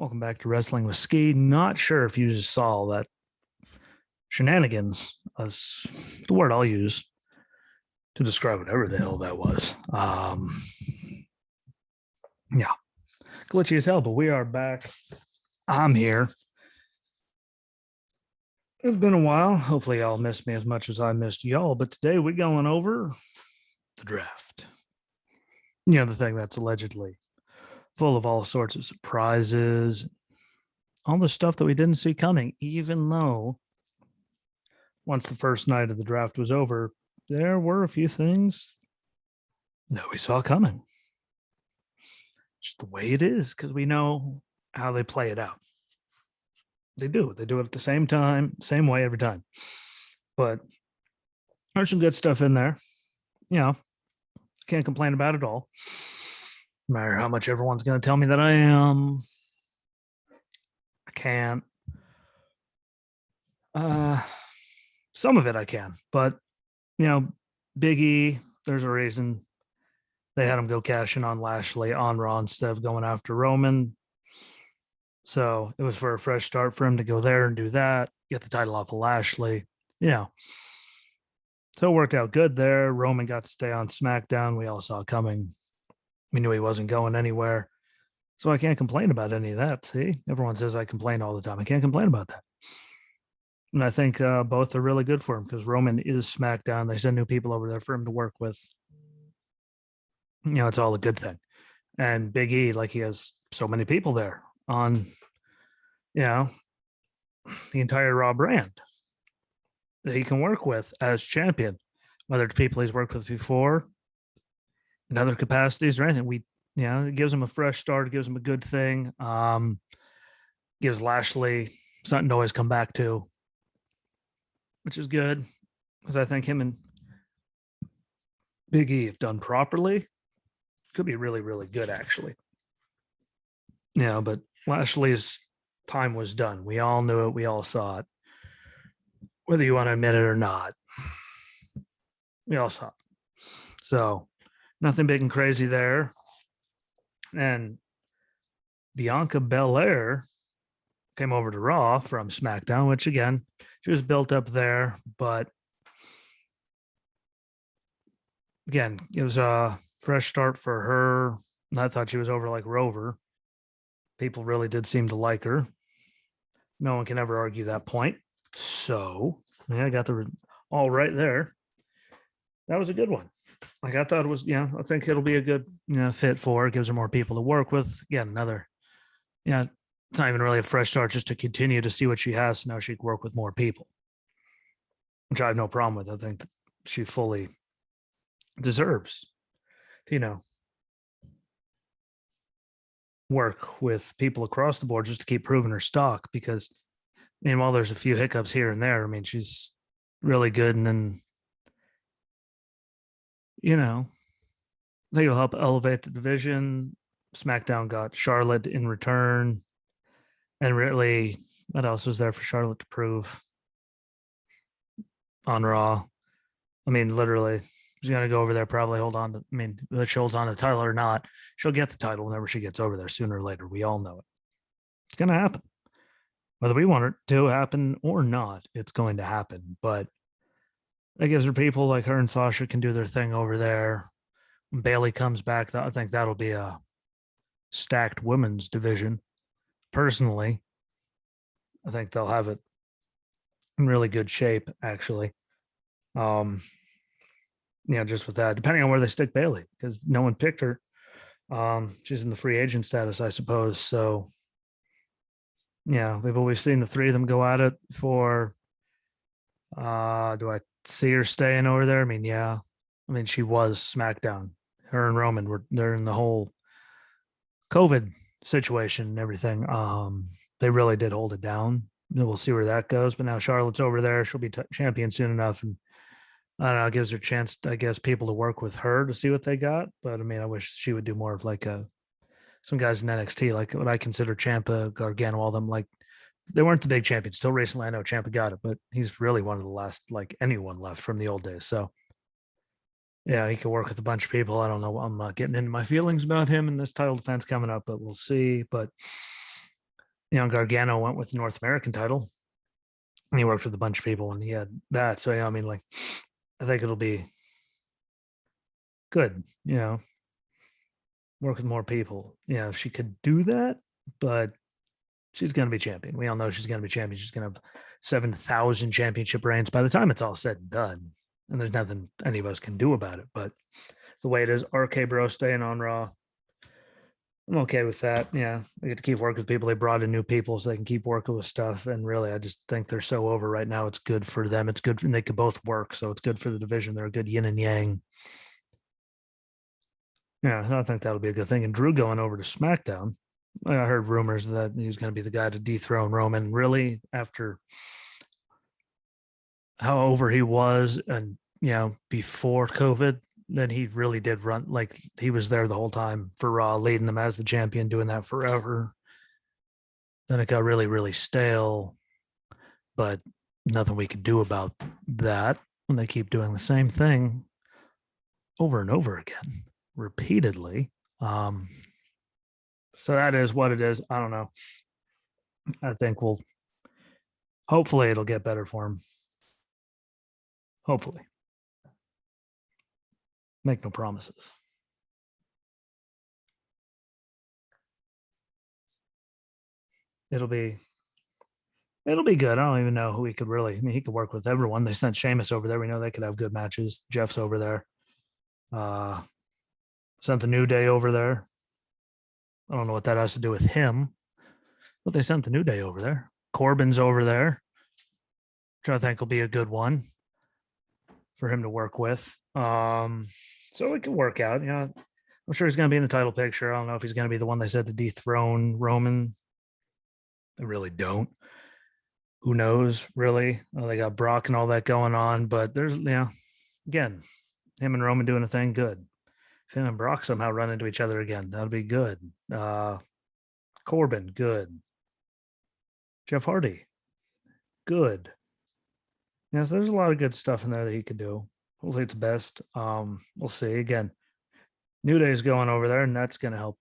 Welcome back to Wrestling with Ski. Not sure if you just saw that shenanigans, as the word I'll use to describe whatever the hell that was. Yeah, glitchy as hell, but we are back. I'm here. It's been a while. Hopefully, y'all missed me as much as I missed y'all. But today we're going over the draft. The thing that's allegedly full of all sorts of surprises, all the stuff that we didn't see coming, even though once the first night of the draft was over, there were a few things that we saw coming. Just the way it is, because we know how they play it out. They do. They do it at the same time, same way every time. But there's some good stuff in there. Can't complain about it all. No matter how much everyone's going to tell me that I am, I can't. Some of it I can, but Big E, there's a reason they had him go cash in on Lashley on Raw instead of going after Roman. So it was for a fresh start for him to go there and do that, get the title off of Lashley. So it worked out good there. Roman got to stay on SmackDown. We all saw it coming. We knew he wasn't going anywhere. So I can't complain about any of that. See, everyone says I complain all the time. I can't complain about that. And I think both are really good for him because Roman is SmackDown. They send new people over there for him to work with. It's all a good thing. And Big E, like he has so many people there on, the entire Raw brand that he can work with as champion, whether it's people he's worked with before in other capacities or anything. It gives him a fresh start. It gives him a good thing. Gives Lashley something to always come back to, which is good because I think him and Big E, if done properly, could be really, really good, actually. But Lashley's time was done. We all knew it. We all saw it. Whether you want to admit it or not, we all saw it. So nothing big and crazy there. And Bianca Belair came over to Raw from SmackDown, which again, she was built up there, but again, it was a fresh start for her. I thought she was over like Rover. People really did seem to like her. No one can ever argue that point. So I got the all right there. That was a good one. Like I thought it was, I think it'll be a good fit for her. It gives her more people to work with. Again, another, it's not even really a fresh start, just to continue to see what she has. So now she can work with more people, which I have no problem with. I think that she fully deserves to, work with people across the board just to keep proving her stock. Because, while there's a few hiccups here and there, she's really good. And then, I think it'll help elevate the division. SmackDown got Charlotte in return. And really, what else was there for Charlotte to prove on Raw? Literally, she's going to go over there, probably hold on to, whether she holds on to the title or not, she'll get the title whenever she gets over there sooner or later. We all know it. It's going to happen. Whether we want it to happen or not, it's going to happen. But that gives her people like her and Sasha can do their thing over there. When Bayley comes back, I think that'll be a stacked women's division. Personally, I think they'll have it in really good shape, actually. Just with that, depending on where they stick Bayley, because no one picked her. She's in the free agent status, I suppose. So, we've always seen the three of them go at it for. Do I see her staying over there? Yeah. She was SmackDown. Her and Roman were there in the whole COVID situation and everything. They really did hold it down. We'll see where that goes. But now Charlotte's over there. She'll be champion soon enough. And I don't know, it gives her a chance, I guess, people to work with her to see what they got. But I wish she would do more of like some guys in NXT, like what I consider Ciampa, Gargano, all them. Like they weren't the big champions. Still recently, I know Ciampa got it, but he's really one of the last, like anyone left from the old days. So yeah, he could work with a bunch of people. I don't know. I'm not getting into my feelings about him and this title defense coming up, but we'll see. But Gargano went with the North American title, and he worked with a bunch of people, and he had that. So I mean, like, I think it'll be good. Work with more people. She could do that, but she's going to be champion. We all know she's going to be champion. She's going to have 7,000 championship reigns by the time it's all said and done. And there's nothing any of us can do about it. But the way it is, RK Bro staying on Raw, I'm okay with that. Yeah, they get to keep working with people. They brought in new people so they can keep working with stuff. And really, I just think they're so over right now. It's good for them. It's good, and they could both work. So it's good for the division. They're a good yin and yang. Yeah, I think that'll be a good thing. And Drew going over to SmackDown, I heard rumors that he was going to be the guy to dethrone Roman. Really, after how over he was, and before COVID, then he really did run like he was there the whole time for Raw, leading them as the champion, doing that forever. Then it got really, really stale, but nothing we could do about that when they keep doing the same thing over and over again, repeatedly. So that is what it is. I don't know. I think hopefully it'll get better for him. Hopefully. Make no promises. It'll be good. I don't even know who he could really. I mean, he could work with everyone. They sent Sheamus over there. We know they could have good matches. Jeff's over there. Sent the New Day over there. I don't know what that has to do with him, but they sent the New Day over there. Corbin's over there, which I think will be a good one for him to work with. So it could work out. I'm sure he's going to be in the title picture. I don't know if he's going to be the one they said to dethrone Roman. I really don't. Who knows, really? Well, they got Brock and all that going on, but there's, again, him and Roman doing a thing, good. If him and Brock somehow run into each other again, that'll be good. Corbin, good. Jeff Hardy, good. So there's a lot of good stuff in there that he could do. Hopefully it's best. We'll see. Again, New Day's going over there, and that's going to help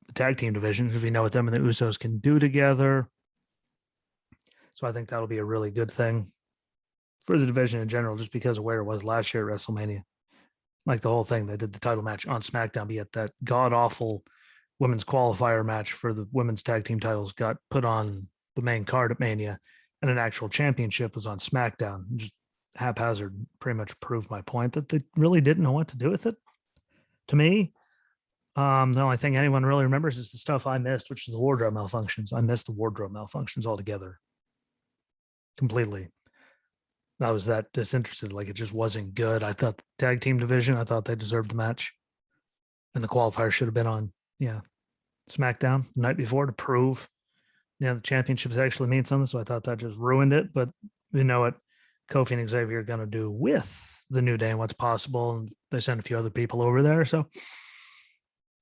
the tag team division because we know what them and the Usos can do together. So I think that'll be a really good thing for the division in general, just because of where it was last year at WrestleMania. Like the whole thing, they did the title match on SmackDown, but yet that god awful women's qualifier match for the women's tag team titles got put on the main card at Mania, and an actual championship was on SmackDown. Just haphazard, pretty much proved my point that they really didn't know what to do with it. To me, the only thing anyone really remembers is the stuff I missed, which is the wardrobe malfunctions. I missed the wardrobe malfunctions altogether, completely. I was that disinterested. Like, it just wasn't good. I thought the tag team division, I thought they deserved the match, and the qualifier should have been on, SmackDown the night before to prove, the championships actually mean something. So I thought that just ruined it. But you know what Kofi and Xavier are going to do with the New Day and what's possible, and they sent a few other people over there. So,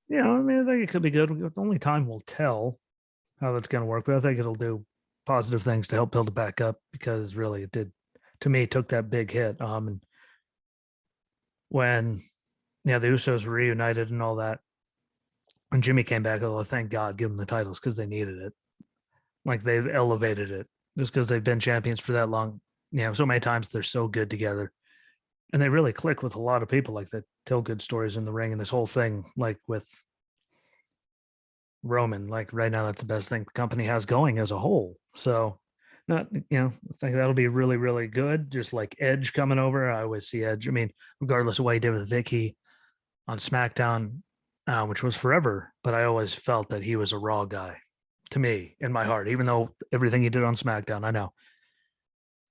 I think it could be good. Only time will tell how that's going to work, but I think it'll do positive things to help build it back up, because really it did, to me, took that big hit. And when the Usos were reunited and all that, when Jimmy came back, thank God, give them the titles, because they needed it. Like, they've elevated it just because they've been champions for that long. So many times they're so good together, and they really click with a lot of people, like, that tell good stories in the ring. And this whole thing, like with Roman, like right now, that's the best thing the company has going as a whole. So, I think that'll be really, really good. Just like Edge coming over, I always see Edge. I mean, regardless of what he did with Vicky on SmackDown, which was forever, but I always felt that he was a Raw guy to me in my heart, even though everything he did on SmackDown, I know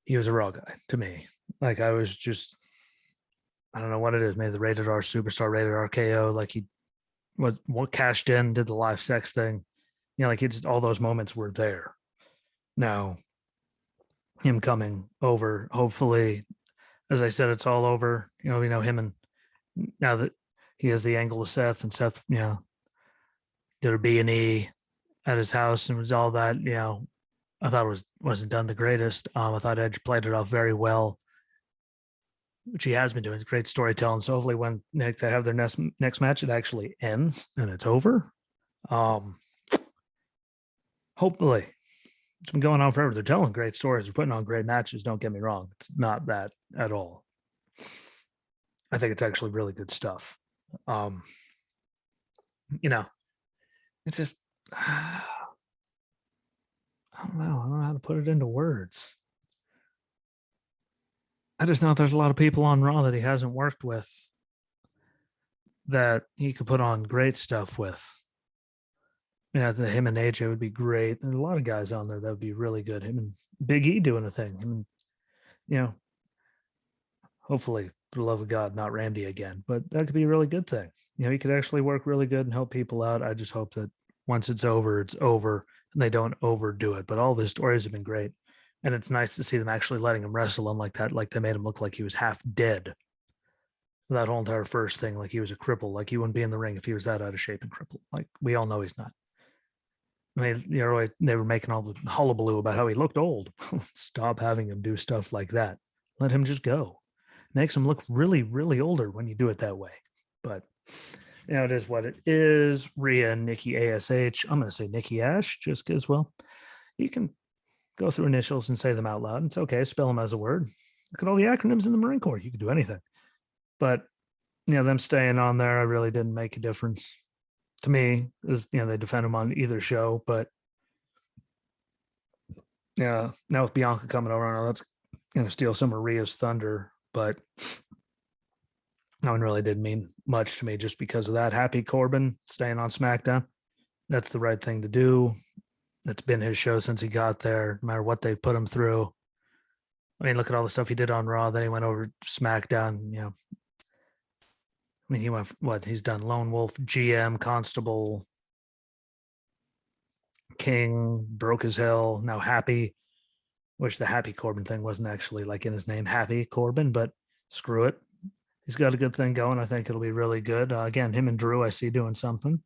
he was a Raw guy to me. Like, I was just, I don't know what it is, maybe the rated R superstar, rated RKO, like he was what cashed in, did the live sex thing. Like, he just, all those moments were there. Now, him coming over, hopefully, as I said, it's all over. Him, and now that he has the angle of Seth, and Seth, did a B&E at his house and was all that, I thought it wasn't done the greatest. I thought Edge played it off very well, which he has been doing. It's great storytelling. So hopefully when they have their next match, it actually ends and it's over. Hopefully hopefully, it's been going on forever. They're telling great stories. They're putting on great matches. Don't get me wrong. It's not that at all. I think it's actually really good stuff. Um, you know, it's just I don't know. I don't know how to put it into words. I just know there's a lot of people on Raw that he hasn't worked with that he could put on great stuff with. Him and AJ would be great. There's a lot of guys on there that would be really good. Him and Big E doing a thing. You know, hopefully, for the love of God, not Randy again. But that could be a really good thing. He could actually work really good and help people out. I just hope that once it's over, and they don't overdo it. But all of his stories have been great. And it's nice to see them actually letting him wrestle him like that. Like they made him look like he was half dead. That whole entire first thing, like he was a cripple, like he wouldn't be in the ring if he was that out of shape and crippled. Like we all know he's not. They were making all the hullabaloo about how he looked old. Stop having him do stuff like that. Let him just go. Makes him look really, really older when you do it that way. But it is what it is. Rhea and Nikki ASH. I'm going to say Nikki Ash just because, well, you can go through initials and say them out loud. It's okay. Spell them as a word. Look at all the acronyms in the Marine Corps. You can do anything. But, them staying on there, I really didn't make a difference to me. Is they defend them on either show. But, yeah, now with Bianca coming over, I know that's going to steal some of Rhea's thunder. But that one really didn't mean much to me just because of that. Happy Corbin staying on SmackDown. That's the right thing to do. It's been his show since he got there, no matter what they've put him through. I mean, look at all the stuff he did on Raw. Then he went over to SmackDown. He went, he's done Lone Wolf, GM, Constable, King, Broke as Hell, now Happy, which the Happy Corbin thing wasn't actually like in his name, Happy Corbin, but screw it. He's got a good thing going. I think it'll be really good. Again, him and Drew, I see doing something.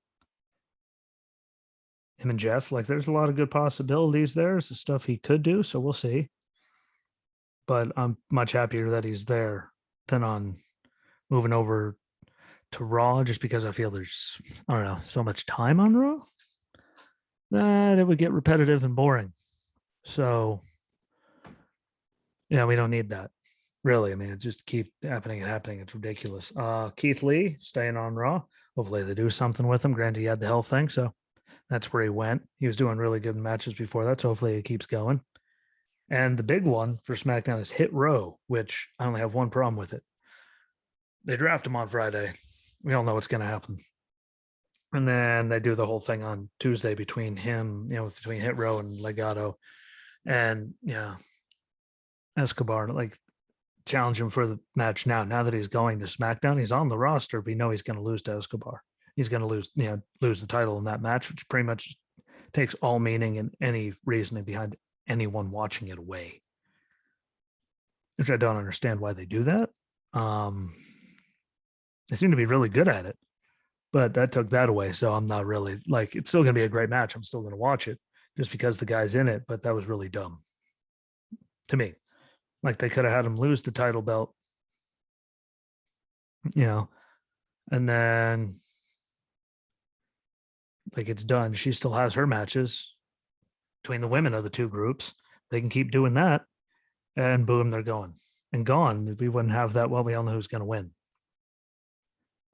Him and Jeff, like there's a lot of good possibilities there. There's the stuff he could do, so we'll see. But I'm much happier that he's there than on moving over to Raw, just because I feel there's, I don't know, so much time on Raw that it would get repetitive and boring. So, we don't need that. Really, I mean, it just keep happening and happening. It's ridiculous. Keith Lee staying on Raw. Hopefully they do something with him. Granted, he had the health thing, so that's where he went. He was doing really good matches before that, so hopefully it keeps going. And the big one for SmackDown is Hit Row, which I only have one problem with it. They draft him on Friday. We all know what's going to happen. And then they do the whole thing on Tuesday between him, between Hit Row and Legado. And, Escobar, like, challenge him for the match now. Now that he's going to SmackDown, he's on the roster. We know he's going to lose to Escobar. He's going to lose the title in that match, which pretty much takes all meaning and any reasoning behind anyone watching it away. Which I don't understand why they do that. They seem to be really good at it, but that took that away. So I'm not really like, it's still going to be a great match. I'm still going to watch it just because the guy's in it, but that was really dumb to me. Like they could have had him lose the title belt, and then like it's done. She still has her matches between the women of the two groups. They can keep doing that, and boom, they're going and gone. If we wouldn't have that, well, we all know who's going to win.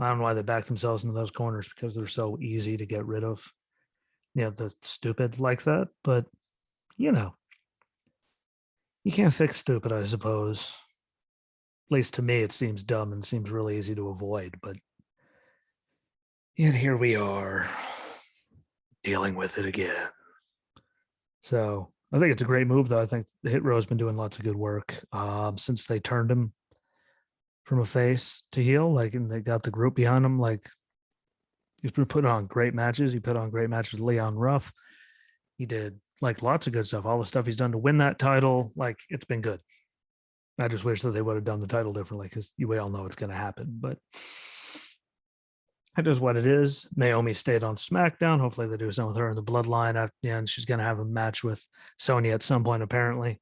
I don't know why they back themselves into those corners, because they're so easy to get rid of. The stupid like that, but you can't fix stupid, I suppose. At least to me, it seems dumb and seems really easy to avoid, but yet here we are dealing with it again. So I think it's a great move, though. I think the Hit Row's been doing lots of good work since they turned him from a face to heel, like, and they got the group behind him. Like, he's been putting on great matches. He put on great matches with Leon Ruff. He did like lots of good stuff. All the stuff he's done to win that title, like, it's been good. I just wish that they would have done the title differently, because we all know it's going to happen. But it is what it is. Naomi stayed on SmackDown. Hopefully they do something with her in the bloodline. And she's going to have a match with Sonya at some point, apparently.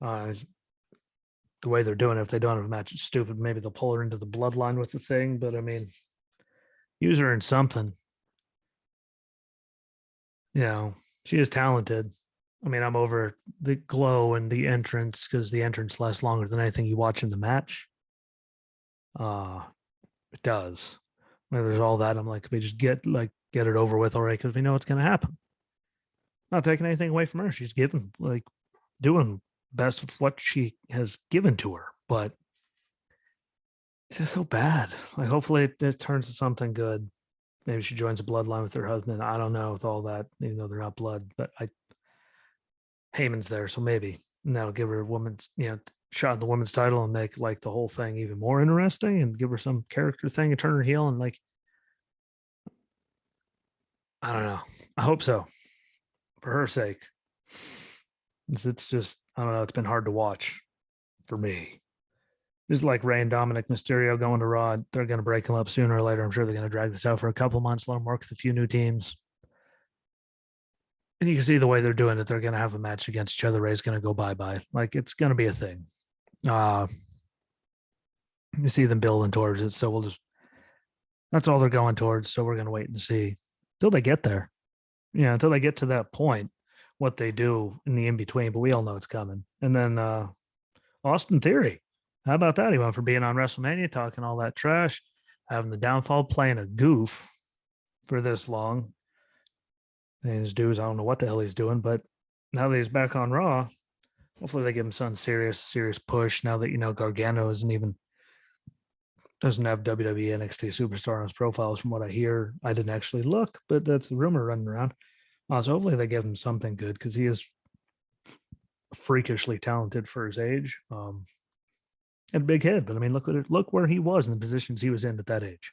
The way they're doing it, if they don't have a match, it's stupid. Maybe they'll pull her into the bloodline with the thing. But I mean, use her in something. She is talented. I mean, I'm over the glow and the entrance because the entrance lasts longer than anything you watch in the match. Uh, it does. When there's all that, I'm like, we just get it over with already because we know what's going to happen. Not taking anything away from her. She's given doing best with what she has given to her, but it's just so bad. Like, hopefully it turns to something good. Maybe she joins a bloodline with her husband. I don't know with all that, even though they're not blood, but Heyman's there, so maybe and that'll give her a woman's, shot in the women's title and make like the whole thing even more interesting and give her some character thing and turn her heel and like I don't know. I hope so for her sake. It's just I don't know. It's been hard to watch for me. Just like Ray and Dominic Mysterio going to Raw, they're going to break them up sooner or later. I'm sure they're going to drag this out for a couple of months, let them work with a few new teams. And you can see the way they're doing it. They're going to have a match against each other. Ray's going to go bye-bye. Like, it's going to be a thing. You see them building towards it. So that's all they're going towards. So we're going to wait and see until they get there. Until they get to that point, what they do in the in-between. But we all know it's coming. And then Austin Theory. How about that? He went for being on WrestleMania, talking all that trash, having the downfall, playing a goof for this long. And his dudes, I don't know what the hell he's doing, but now that he's back on Raw, hopefully they give him some serious push. Now that Gargano doesn't have WWE NXT superstar on his profiles, from what I hear. I didn't actually look, but that's the rumor running around. So hopefully they give him something good because he is freakishly talented for his age. And a big head, but I mean, look where he was in the positions he was in at that age.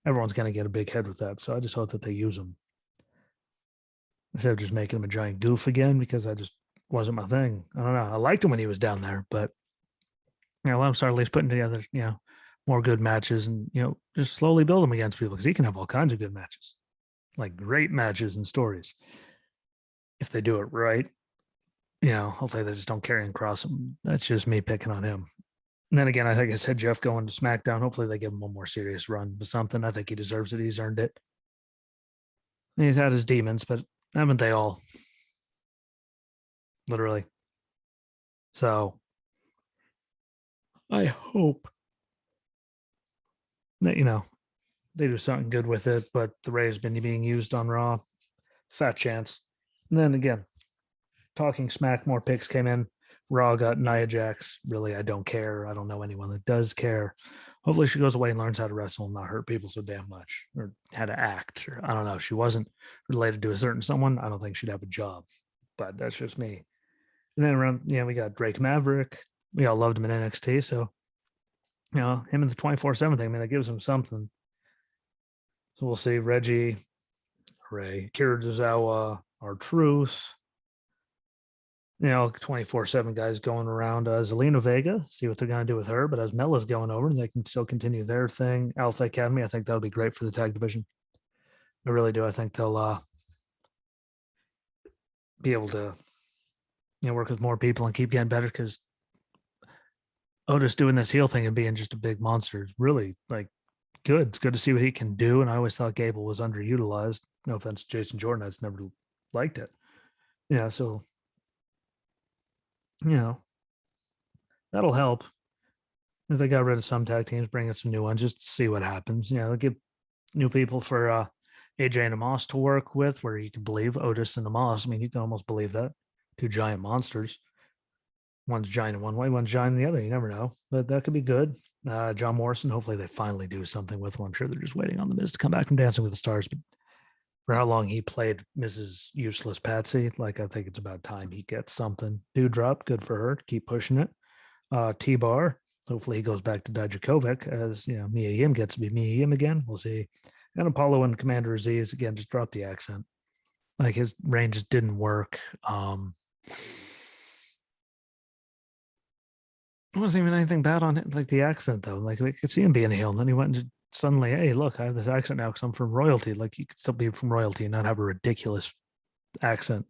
Everyone's going to get a big head with that, so I just hope that they use him instead of just making him a giant goof again because I just wasn't my thing. I don't know. I liked him when he was down there, but let him start at least putting together more good matches and just slowly build him against people because he can have all kinds of good matches, like great matches and stories if they do it right. Hopefully they just don't carry and cross him. That's just me picking on him. And then again, I think I said Jeff going to SmackDown. Hopefully they give him one more serious run with something. I think he deserves it. He's earned it. And he's had his demons, but haven't they all? Literally. So I hope that, they do something good with it, but the Ray has been being used on Raw. Fat chance. And then again, talking smack, more picks came in. Raw got Nia Jax. Really, I don't care. I don't know anyone that does care. Hopefully she goes away and learns how to wrestle and not hurt people so damn much, or how to act. Or I don't know. If she wasn't related to a certain someone, I don't think she'd have a job. But that's just me. And then around, we got Drake Maverick. We all loved him in NXT. So, him in the 24/7 thing, I mean, that gives him something. So we'll see. Reggie, Ray, Kira Tozawa, R-Truth. 24/7 guys going around. Zelina Vega, see what they're going to do with her. But as Mella's going over, they can still continue their thing. Alpha Academy, I think that'll be great for the tag division. I really do. I think they'll be able to, work with more people and keep getting better because Otis doing this heel thing and being just a big monster is really good. It's good to see what he can do. And I always thought Gable was underutilized. No offense to Jason Jordan, I just never liked it. So that'll help. If they got rid of some tag teams, bring in some new ones, just to see what happens. They'll give new people for AJ and Amos to work with, where you can believe Otis and Amos. I mean, you can almost believe that. Two giant monsters. One's giant in one way, one's giant in the other. You never know, but that could be good. John Morrison, hopefully they finally do something with him. I'm sure they're just waiting on the Miz to come back from Dancing with the Stars, but for how long he played Mrs. Useless Patsy, I think it's about time he gets something. Dewdrop, good for her. Keep pushing it. T-Bar, hopefully he goes back to Dijakovic as, Mia Yim gets to be Mia Yim again. We'll see. And Apollo and Commander Aziz, again, just drop the accent. His reign just didn't work. It wasn't even anything bad on it, the accent, though. We could see him being a heel, and then he went and suddenly, hey, look, I have this accent now because I'm from royalty. You could still be from royalty and not have a ridiculous accent.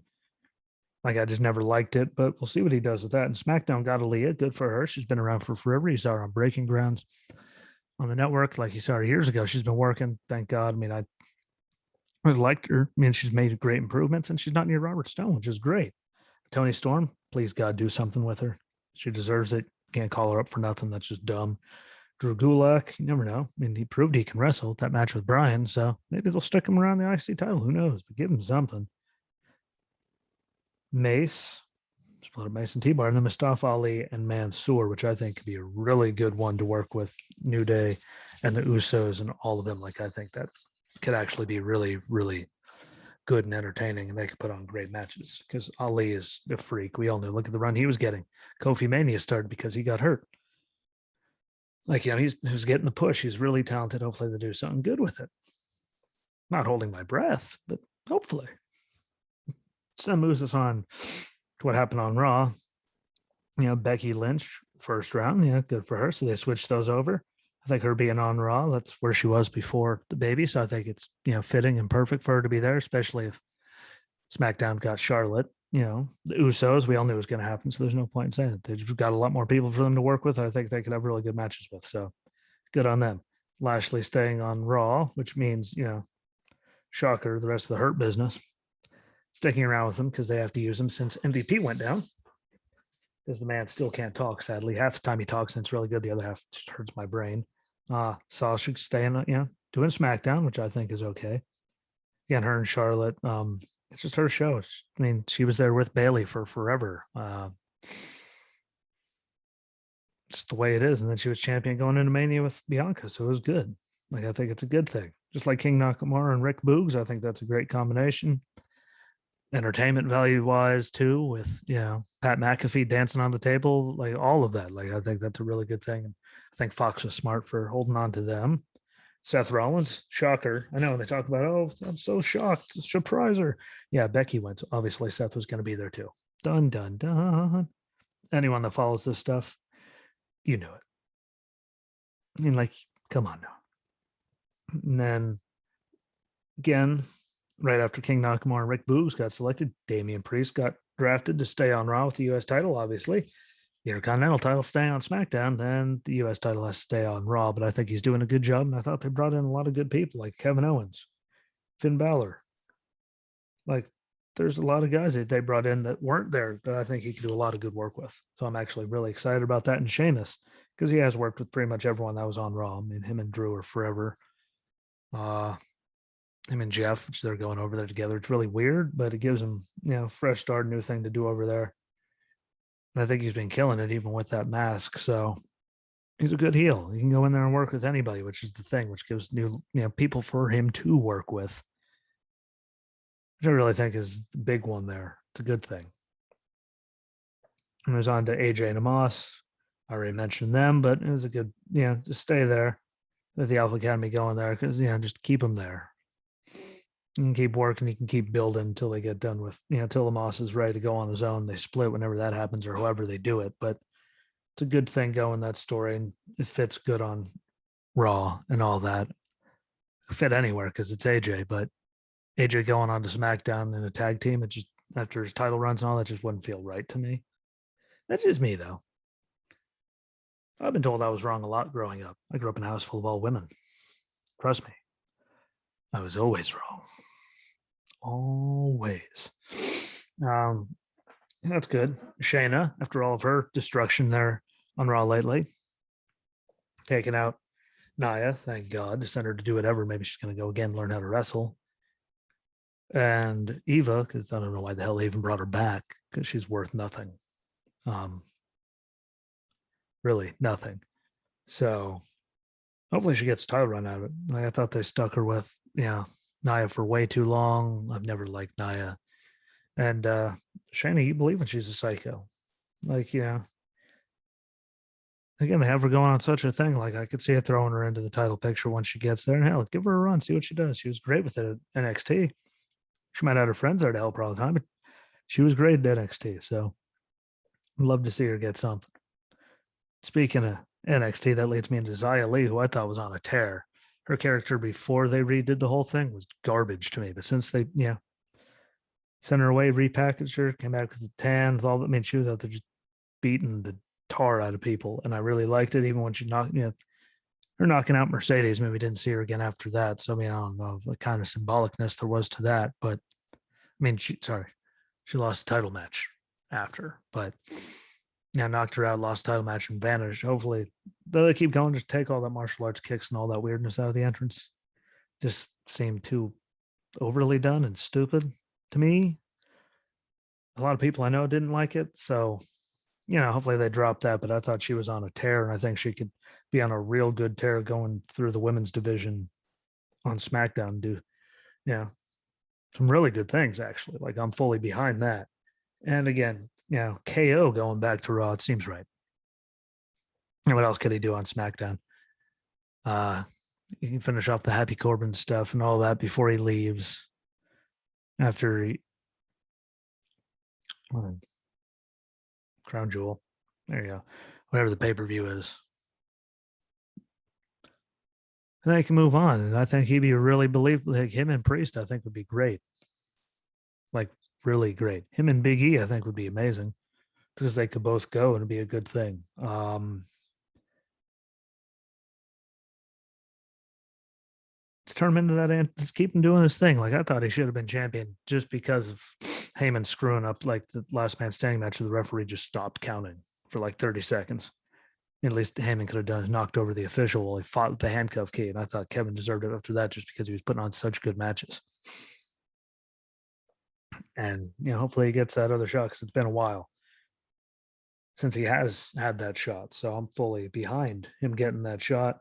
I just never liked it, but we'll see what he does with that. And SmackDown got Aaliyah. Good for her. She's been around for forever. You saw her on Breaking Grounds on the network. You saw her years ago. She's been working. Thank God. I mean, I always liked her. I mean, she's made great improvements, and she's not near Robert Stone, which is great. Tony Storm, please God, do something with her. She deserves it. Can't call her up for nothing. That's just dumb. Drew Gulak, you never know. I mean, he proved he can wrestle that match with Bryan, so maybe they'll stick him around the IC title. Who knows? But give him something. Mace, split up Mace and T-Bar, and then Mustafa Ali and Mansoor, which I think could be a really good one to work with New Day and the Usos and all of them. Like, I think that could actually be really, really good and entertaining, and they could put on great matches because Ali is a freak. We all know. Look at the run he was getting. Kofi Mania started because he got hurt. Like, he's getting the push. He's really talented. Hopefully they do something good with it. Not holding my breath, but hopefully. So that moves us on to what happened on Raw. Becky Lynch, first round. Yeah, good for her. So they switched those over. I think her being on Raw, that's where she was before the baby. So I think it's, fitting and perfect for her to be there, especially if SmackDown got Charlotte. The Usos, we all knew it was going to happen. So there's no point in saying it. They just got a lot more people for them to work with. I think they could have really good matches with. So good on them. Lashley staying on Raw, which means, shocker, the rest of the Hurt business sticking around with them because they have to use him since MVP went down. Because the man still can't talk, sadly. Half the time he talks and it's really good. The other half just hurts my brain. Sasha staying, doing SmackDown, which I think is okay. Again, her and Charlotte, it's just her show. She was there with Bayley for forever. It's the way it is. And then she was champion going into Mania with Bianca, so it was good. Like, I think it's a good thing. Just like King Nakamura and Rick Boogs, I think that's a great combination. Entertainment value wise too, with Pat McAfee dancing on the table, like all of that. Like, I think that's a really good thing. And I think Fox was smart for holding on to them. Seth Rollins, shocker. I know they talk about, oh, I'm so shocked, surpriser. Yeah, Becky went. So obviously Seth was going to be there too. Dun dun dun. Anyone that follows this stuff, you know it. Like, come on now. And then again, right after King Nakamura and Rick Boogs got selected, Damian Priest got drafted to stay on Raw with the U.S. title, obviously. The Intercontinental title staying on SmackDown, then the U.S. title has to stay on Raw, but I think he's doing a good job, and I thought they brought in a lot of good people like Kevin Owens, Finn Balor. Like, there's a lot of guys that they brought in that weren't there that I think he could do a lot of good work with. So I'm actually really excited about that. And Sheamus, because he has worked with pretty much everyone that was on Raw. Him and Drew are forever. Him and Jeff, which they're going over there together. It's really weird, but it gives him, fresh start, new thing to do over there. And I think he's been killing it even with that mask. So he's a good heel. He can go in there and work with anybody, which is the thing, which gives new, people for him to work with. Which I really think is the big one there. It's a good thing. And it was on to AJ and Amos. I already mentioned them, but it was a good, just stay there with the Alpha Academy going there because, just keep them there. You can keep working, you can keep building until they get done with, until Amos is ready to go on his own. They split whenever that happens or however they do it. But it's a good thing going that story, and it fits good on Raw and all that. It fit anywhere because it's AJ, but AJ going on to SmackDown in a tag team, it just, after his title runs and all that, just wouldn't feel right to me. That's just me, though. I've been told I was wrong a lot growing up. I grew up in a house full of all women. Trust me, I was always wrong. Always. That's good. Shayna, after all of her destruction there on Raw lately, taking out Nia, thank God, to send her to do whatever. Maybe she's going to go again, learn how to wrestle. And Eva, because I don't know why the hell they even brought her back, because she's worth nothing. Really nothing. So hopefully she gets a title run out of it. Like, I thought they stuck her with, Nia for way too long. I've never liked Nia. And Shayna, you believe when she's a psycho. Like, again, they have her going on such a thing. Like, I could see it throwing her into the title picture once she gets there. And hell, give her a run, see what she does. She was great with it at NXT. She might have her friends there to help her all the time, but she was great at NXT. So I'd love to see her get something. Speaking of NXT, that leads me into Xia Li, who I thought was on a tear. Her character before they redid the whole thing was garbage to me. But since they, sent her away, repackaged her, came back with the tan, with all that. She was out there just beating the tar out of people. And I really liked it, even when she knocked, her knocking out Mercedes. Maybe we didn't see her again after that. So I mean, I don't know what kind of symbolicness there was to that, but I mean, she lost the title match after, but yeah, knocked her out, lost title match, and vanished. Hopefully, they'll keep going. Just take all that martial arts kicks and all that weirdness out of the entrance. Just seemed too overly done and stupid to me. A lot of people I know didn't like it, so hopefully they drop that. But I thought she was on a tear, and I think she could be on a real good tear going through the women's division on SmackDown. Do some really good things actually. Like I'm fully behind that. And again, KO going back to Raw, it seems right. And what else could he do on SmackDown? He can finish off the Happy Corbin stuff and all that before he leaves. After he Crown Jewel. There you go. Whatever the pay-per-view is. And they can move on. And I think he'd be really believable. Like him and Priest, I think would be great. Like really great. Him and Big E, I think would be amazing. Because they could both go and it'd be a good thing. Turn him into that and just keep him doing his thing. Like I thought he should have been champion just because of Heyman screwing up like the last man standing match where the referee just stopped counting for like 30 seconds. At least Heyman could have done is knocked over the official while he fought with the handcuff key. And I thought Kevin deserved it after that just because he was putting on such good matches. And hopefully he gets that other shot because it's been a while since he has had that shot. So I'm fully behind him getting that shot.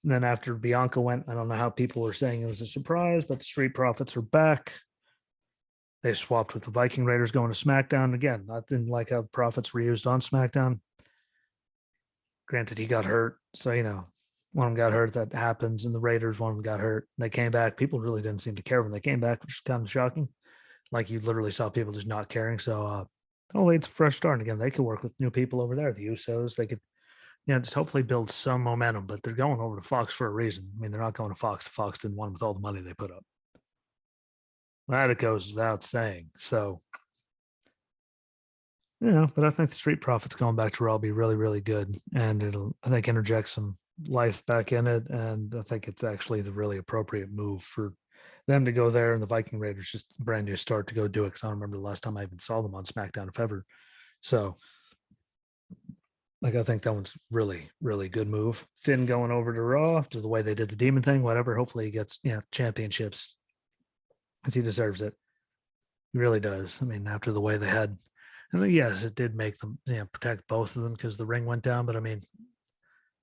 And then after Bianca went, I don't know how people were saying it was a surprise, but the Street Profits are back. They swapped with the Viking Raiders going to SmackDown. Again, I didn't like how the Profits were used on SmackDown. Granted, he got hurt. So, one of them got hurt. That happens. And the Raiders, one of them got hurt. They came back. People really didn't seem to care when they came back, which is kind of shocking. Like you literally saw people just not caring. So, hopefully it's a fresh start. And again, they could work with new people over there. The Usos, they could just hopefully build some momentum, but they're going over to Fox for a reason. I mean, they're not going to Fox. Fox didn't want them with all the money they put up. That it goes without saying. So, but I think the Street Profits going back to Raw will be really, really good. And it'll, I think, interject some life back in it. And I think it's actually the really appropriate move for them to go there. And the Viking Raiders just a brand new start to go do it. Because I don't remember the last time I even saw them on SmackDown, if ever. So, like, I think that one's really, really good move. Finn going over to Raw after the way they did the demon thing, whatever. Hopefully he gets, championships because he deserves it. He really does. I mean, after the way they had, and yes, it did make them, protect both of them because the ring went down. But I mean,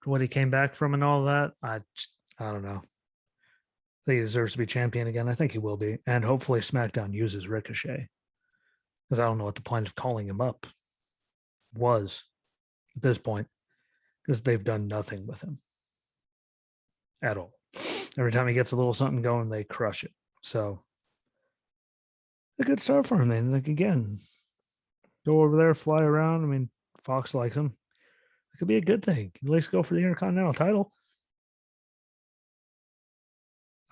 what he came back from and all that, I don't know. I think he deserves to be champion again. I think he will be. And hopefully SmackDown uses Ricochet because I don't know what the point of calling him up was at this point because they've done nothing with him at all. Every time he gets a little something going, they crush it. So a good start for him, man. Like again, go over there, fly around. I mean, Fox likes him. It could be a good thing. At least go for the Intercontinental title.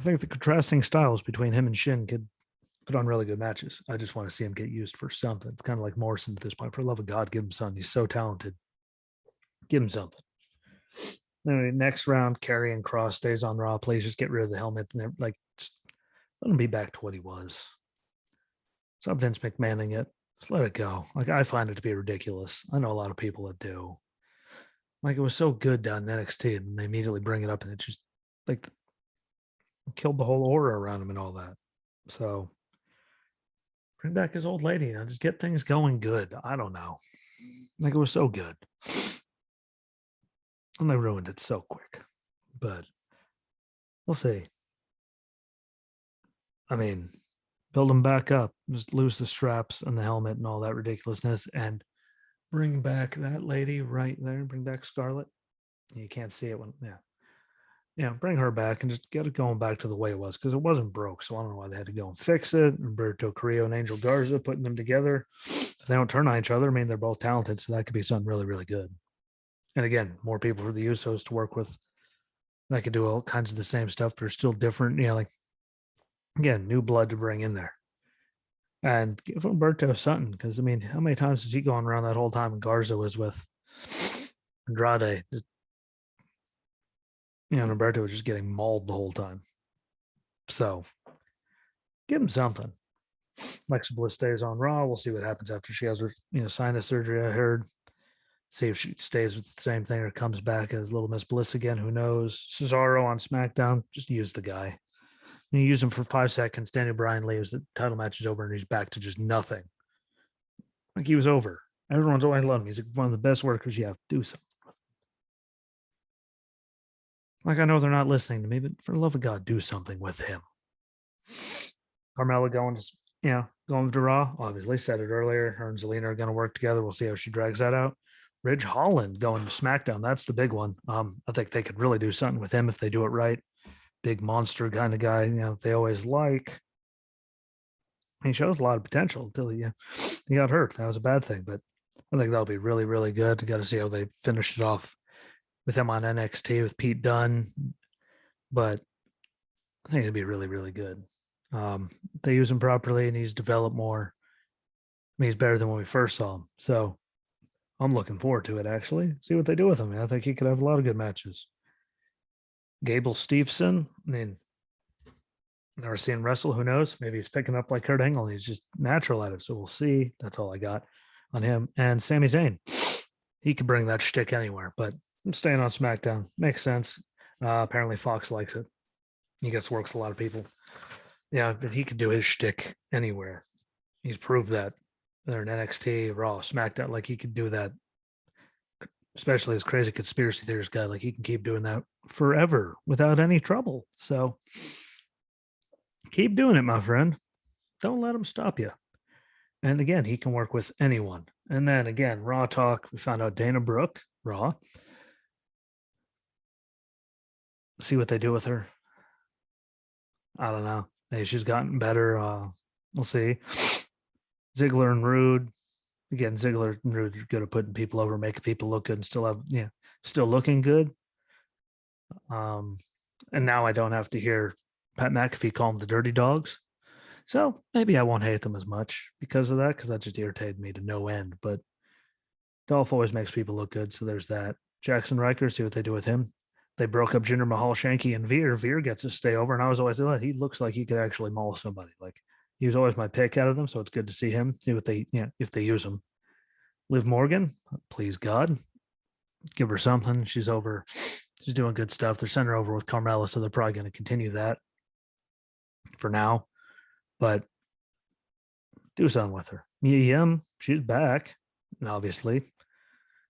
I think the contrasting styles between him and Shin could put on really good matches. I just want to see him get used for something. It's kind of like Morrison at this point. For the love of God, give him something. He's so talented. Give him something. Anyway, next round, Karrion Kross stays on Raw. Please just get rid of the helmet and let him be back to what he was. Stop Vince McMahoning it. Just let it go. Like I find it to be ridiculous. I know a lot of people that do. Like it was so good down in NXT, and they immediately bring it up, and it just like killed the whole aura around him and all that. So bring back his old lady and just get things going good. I don't know. Like it was so good. And they ruined it so quick. But we'll see. I mean, build them back up. Just lose the straps and the helmet and all that ridiculousness and bring back that lady right there. Bring back Scarlett. You can't see it when, bring her back and just get it going back to the way it was because it wasn't broke. So I don't know why they had to go and fix it. Humberto Carrillo and Angel Garza putting them together. If they don't turn on each other, I mean, they're both talented. So that could be something really, really good. And again, more people for the Usos to work with. That could do all kinds of the same stuff, but they're still different. Like, again, new blood to bring in there. And give Humberto something because, I mean, how many times is he going around that whole time and Garza was with Andrade? Just Humberto was just getting mauled the whole time. So give him something. Alexa Bliss stays on Raw. We'll see what happens after she has her, sinus surgery. I heard. See if she stays with the same thing or comes back as Little Miss Bliss again. Who knows? Cesaro on SmackDown. Just use the guy. You use him for 5 seconds. Daniel Bryan leaves. The title match is over, and he's back to just nothing. Like he was over. Everyone's always loved him. He's one of the best workers you have to do something with. Like I know they're not listening to me, but for the love of God, do something with him. Carmella going to Raw. Obviously, said it earlier. Her and Zelina are going to work together. We'll see how she drags that out. Ridge Holland going to SmackDown. That's the big one. I think they could really do something with him if they do it right. Big monster kind of guy, they always like. He shows a lot of potential until he got hurt. That was a bad thing, but I think that'll be really, really good. Got to see how they finish it off with him on NXT with Pete Dunne. But I think it'd be really, really good. They use him properly and he's developed more. I mean, he's better than when we first saw him. So I'm looking forward to it, actually. See what they do with him. I think he could have a lot of good matches. Gable Steveson, I mean, never seen him wrestle. Who knows? Maybe he's picking up like Kurt Angle. He's just natural at it. So we'll see. That's all I got on him. And Sami Zayn, he could bring that shtick anywhere, but I'm staying on SmackDown. Makes sense. Apparently Fox likes it. He gets work with a lot of people. Yeah, but he could do his shtick anywhere. He's proved that. They're in NXT, Raw, SmackDown. Like he could do that, especially as crazy conspiracy theorist guy. Like he can keep doing that forever without any trouble. So keep doing it, my friend. Don't let him stop you. And again, he can work with anyone. And then again, Raw talk. We found out Dana Brooke, Raw. See what they do with her. I don't know. Hey, she's gotten better. We'll see. Ziggler and Rude. Again, Ziggler and Rude are good at putting people over, making people look good, and still looking good. And now I don't have to hear Pat McAfee call them the Dirty Dogs. So maybe I won't hate them as much because of that, because that just irritated me to no end. But Dolph always makes people look good. So there's that. Jackson Riker, see what they do with him. They broke up Jinder Mahal, Shanky, and Veer. Veer gets to stay over. And I was always like, he looks like he could actually maul somebody. Like he was always my pick out of them. So it's good to see him. See what they, if they use him. Liv Morgan, please God, give her something. She's over. She's doing good stuff. They're sending her over with Carmella, so they're probably going to continue that for now. But do something with her. Mia Yim, she's back. And obviously,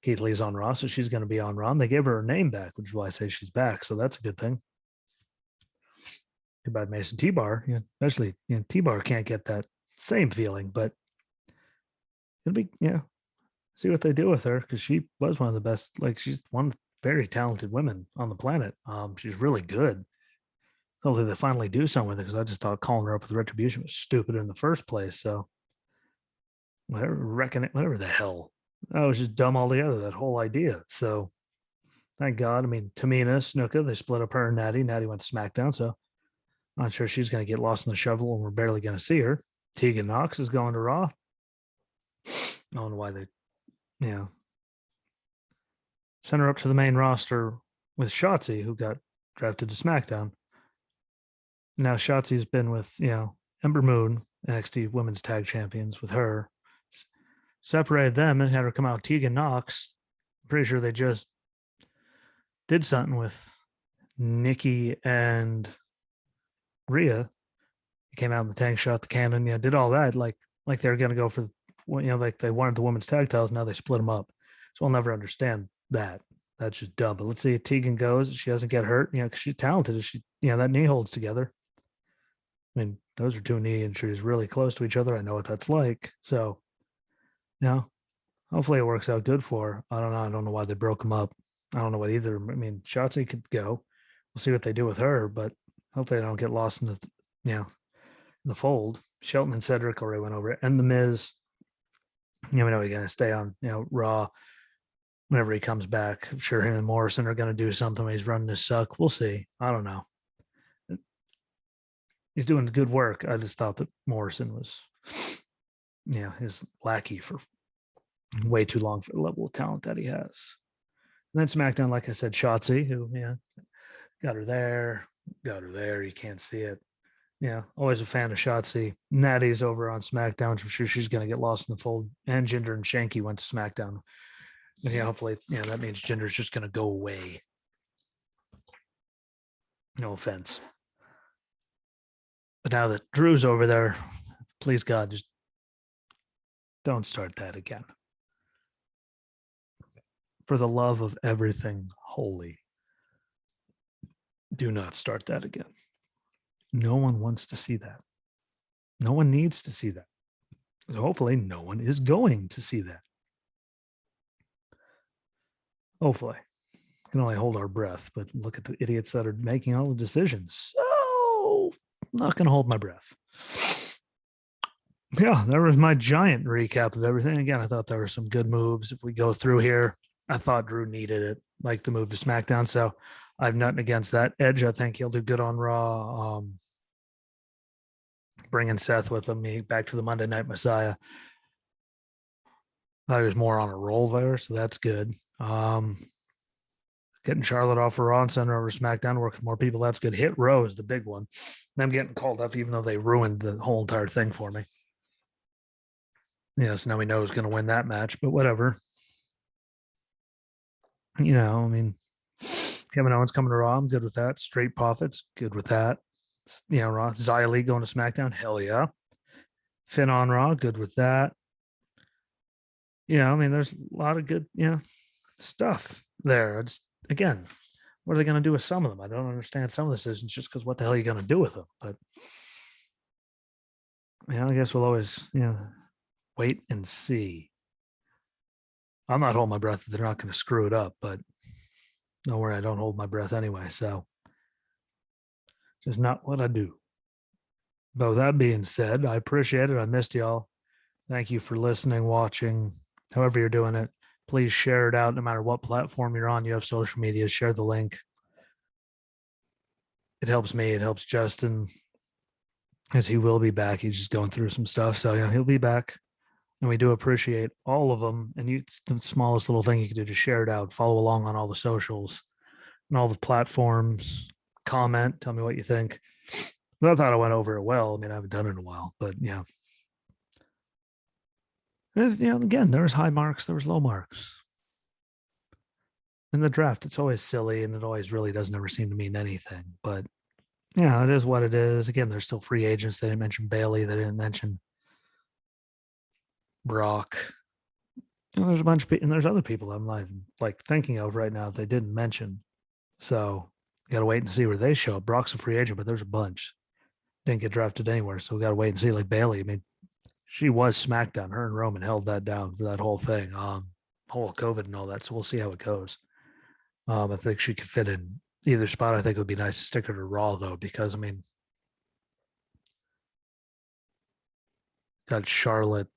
Keith Lee's on Raw, so she's going to be on Raw. And they gave her name back, which is why I say she's back. So that's a good thing. Too bad Mason T-Bar, especially T-Bar can't get that same feeling, but it'll be, see what they do with her, because she was one of the best. Like she's one of the very talented women on the planet. She's really good. Hopefully they finally do something with it, because I just thought calling her up with Retribution was stupid in the first place. So whatever the hell. That was just dumb altogether, that whole idea. So thank God. I mean, Tamina, Snuka, they split up her and Natty. Natty went to SmackDown, so I'm not sure she's going to get lost in the shovel and we're barely going to see her. Tegan Knox is going to Raw. I don't know why they, sent her up to the main roster with Shotzi, who got drafted to SmackDown. Now Shotzi's been with, Ember Moon, NXT Women's Tag Champions, with her. Separated them and had her come out Tegan Knox. I'm pretty sure they just did something with Nikki and Rhea. Came out in the tank, shot the cannon, did all that like they were going to go for, like they wanted the women's tag titles. Now they split them up. So I'll never understand that. That's just dumb. But let's see if Tegan goes. She doesn't get hurt, because she's talented. She, that knee holds together. I mean, those are two knee injuries really close to each other. I know what that's like. So, hopefully it works out good for her. I don't know. I don't know why they broke them up. I don't know what either. I mean, Shotzi could go. We'll see what they do with her, but hopefully they don't get lost in the, in the fold. Shelton and Cedric already went over it. And The Miz, we know he's going to stay on, Raw whenever he comes back. I'm sure him and Morrison are going to do something when he's running his suck. We'll see. I don't know. He's doing good work. I just thought that Morrison was, his lackey for way too long for the level of talent that he has. And then SmackDown, like I said, Shotzi, who, Got her there. Got her there. You can't see it. Yeah, always a fan of Shotzi. Natty's over on SmackDown, which I'm sure she's going to get lost in the fold. And Jinder and Shanky went to SmackDown. And yeah, hopefully, that means Jinder's just going to go away. No offense. But now that Drew's over there, please God, just don't start that again. For the love of everything holy, do not start that again. No one wants to see that. No one needs to see that. So hopefully, no one is going to see that. Hopefully. We can only hold our breath, but look at the idiots that are making all the decisions. So, I'm not going to hold my breath. Yeah, that was my giant recap of everything. Again, I thought there were some good moves. If we go through here, I thought Drew needed it, like the move to SmackDown. So I have nothing against that. Edge, I think he'll do good on Raw. Bringing Seth with him, back to the Monday Night Messiah. I thought he was more on a roll there, so that's good. Getting Charlotte off of Raw and sending her over to SmackDown, work with more people, that's good. Hit Row is the big one. Them getting called up, even though they ruined the whole entire thing for me. So now we know who's going to win that match, but whatever. I mean, Kevin Owens coming to Raw, I'm good with that. Straight Profits, good with that. Raw. Xia Li going to SmackDown, hell yeah. Finn on Raw, good with that. I mean, there's a lot of good, stuff there. Again, what are they going to do with some of them? I don't understand some of the decisions just because what the hell are you going to do with them? But I guess we'll always, wait and see. I'm not holding my breath that they're not going to screw it up, but don't worry, I don't hold my breath anyway. So just not what I do. But with that being said, I appreciate it. I missed y'all. Thank you for listening, watching, however you're doing it. Please share it out no matter what platform you're on. You have social media, share the link. It helps me. It helps Justin, as he will be back. He's just going through some stuff. So, he'll be back. And we do appreciate all of them. And it's the smallest little thing you can do to share it out. Follow along on all the socials and all the platforms. Comment. Tell me what you think. I thought I went over it well. I mean, I haven't done it in a while, but yeah. Again, there was high marks, there was low marks. In the draft, it's always silly and it always really doesn't ever seem to mean anything. But it is what it is. Again, there's still free agents. They didn't mention Bailey. They didn't mention Brock. There's a bunch of people, and there's other people I'm like thinking of right now that they didn't mention. So got to wait and see where they show up. Brock's a free agent, but there's a bunch. Didn't get drafted anywhere. So we got to wait and see. Like Bailey, I mean, she was SmackDown. Her and Roman held that down for that whole thing, whole COVID and all that. So we'll see how it goes. I think she could fit in either spot. I think it would be nice to stick her to Raw though, because I mean, got Charlotte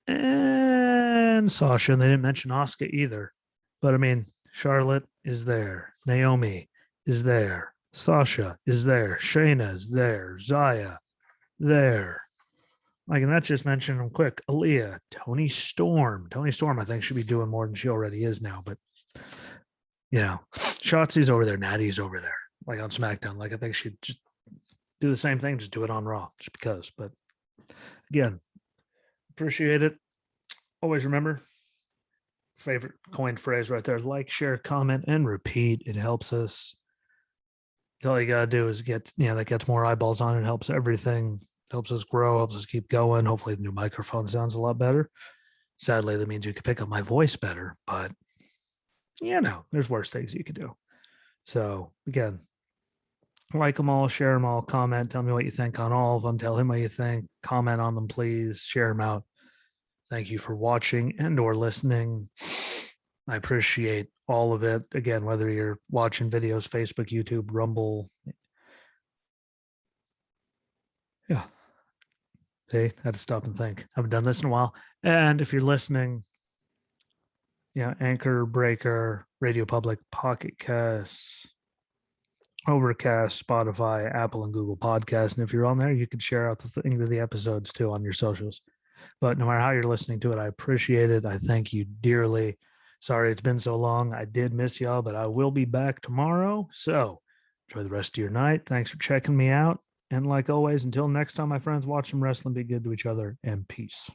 and Sasha, and they didn't mention Asuka either. But I mean, Charlotte is there, Naomi is there, Sasha is there, Shayna is there, Xia there. Like, and that's just mentioned them quick. Aaliyah, Tony Storm. Tony Storm, I think, should be doing more than she already is now. But, Shotzi's over there. Natty's over there, like on SmackDown. Like, I think she'd just do the same thing, just do it on Raw, just because. But, again, appreciate it. Always remember, favorite coined phrase right there, like, share, comment, and repeat. It helps us. All you got to do is get, that gets more eyeballs on it. Helps everything. Helps us grow, helps us keep going. Hopefully the new microphone sounds a lot better. Sadly, that means you can pick up my voice better, but there's worse things you could do. So again, like them all, share them all, comment, tell me what you think on all of them. Tell him what you think. Comment on them, please. Share them out. Thank you for watching and or listening. I appreciate all of it. Again, whether you're watching videos, Facebook, YouTube, Rumble. Yeah. See, I had to stop and think. I haven't done this in a while. And if you're listening, Anchor, Breaker, Radio Public, Pocket Casts, Overcast, Spotify, Apple, and Google Podcasts. And if you're on there, you can share out the thing to the episodes too on your socials. But no matter how you're listening to it, I appreciate it. I thank you dearly. Sorry it's been so long. I did miss y'all, but I will be back tomorrow. So Enjoy the rest of your night. Thanks for checking me out. And like always, until next time, my friends, watch some wrestling, be good to each other, and peace.